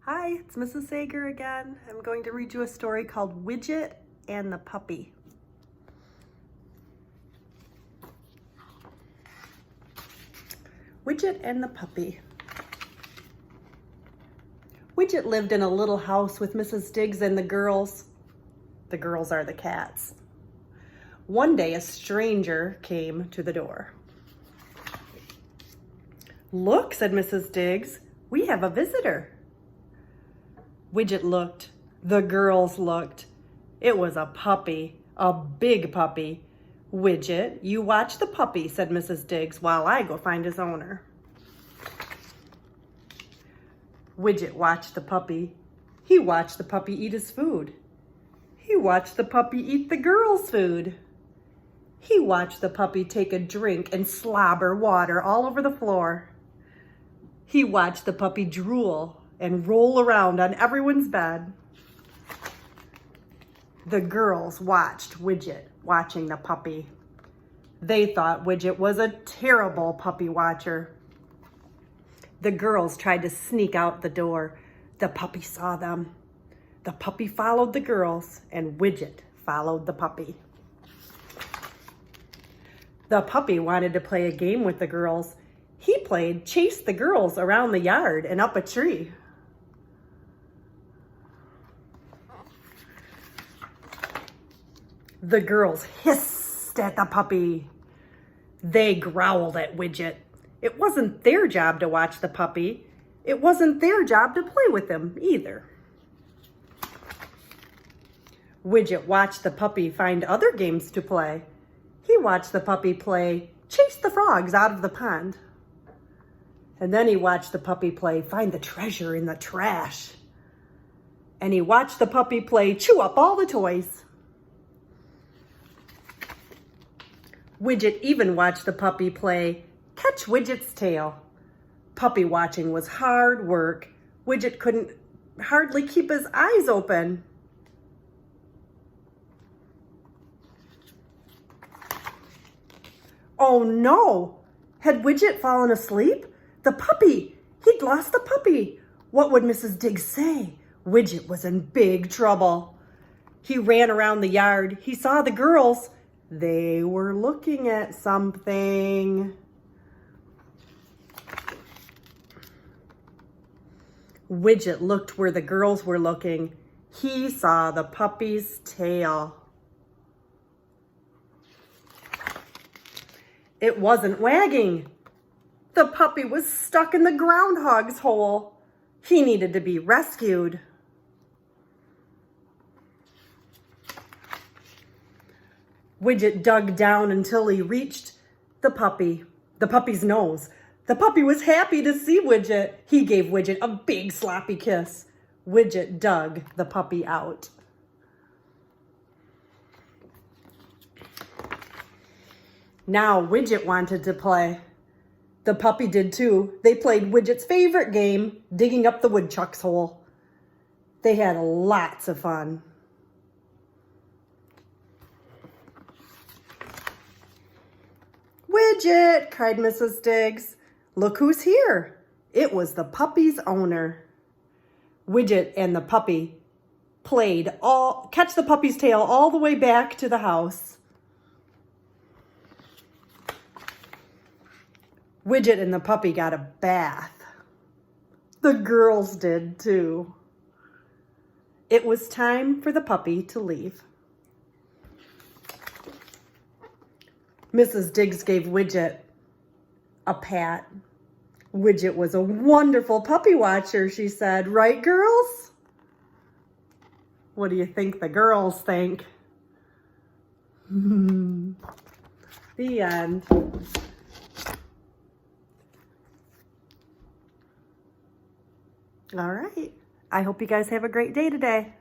Hi, it's Mrs. Sager again. I'm going to read you a story called Widget and the Puppy. Widget and the Puppy. Widget lived in a little house with Mrs. Diggs and the girls. The girls are the cats. One day a stranger came to the door. "Look," said Mrs. Diggs, "we have a visitor." Widget looked. The girls looked. It was a puppy, a big puppy. "Widget, you watch the puppy," said Mrs. Diggs, "while I go find his owner." Widget watched the puppy. He watched the puppy eat his food. He watched the puppy eat the girls' food. He watched the puppy take a drink and slobber water all over the floor. He watched the puppy drool and roll around on everyone's bed. The girls watched Widget watching the puppy. They thought Widget was a terrible puppy watcher. The girls tried to sneak out the door. The puppy saw them. The puppy followed the girls, and Widget followed the puppy. The puppy wanted to play a game with the girls. He played chase the girls around the yard and up a tree. The girls hissed at the puppy. They growled at Widget. It wasn't their job to watch the puppy. It wasn't their job to play with him either. Widget watched the puppy find other games to play. He watched the puppy play chase the frogs out of the pond. And then he watched the puppy play find the treasure in the trash. And he watched the puppy play chew up all the toys. Widget even watched the puppy play catch Widget's tail. Puppy watching was hard work. Widget couldn't hardly keep his eyes open. Oh no! Had Widget fallen asleep? The puppy! He'd lost the puppy! What would Mrs. Diggs say? Widget was in big trouble. He ran around the yard. He saw the girls. They were looking at something. Widget looked where the girls were looking. He saw the puppy's tail. It wasn't wagging. The puppy was stuck in the groundhog's hole. He needed to be rescued. Widget dug down until he reached the puppy's nose. The puppy was happy to see Widget. He gave Widget a big sloppy kiss. Widget dug the puppy out. Now Widget wanted to play. The puppy did too. They played Widget's favorite game, digging up the woodchuck's hole. They had lots of fun. "Widget!" cried Mrs. Diggs. "Look who's here." It was the puppy's owner. Widget and the puppy played catch the puppy's tail all the way back to the house. Widget and the puppy got a bath. The girls did too. It was time for the puppy to leave. Mrs. Diggs gave Widget a pat. "Widget was a wonderful puppy watcher," she said. "Right, girls?" What do you think the girls think? The end. All right. I hope you guys have a great day today.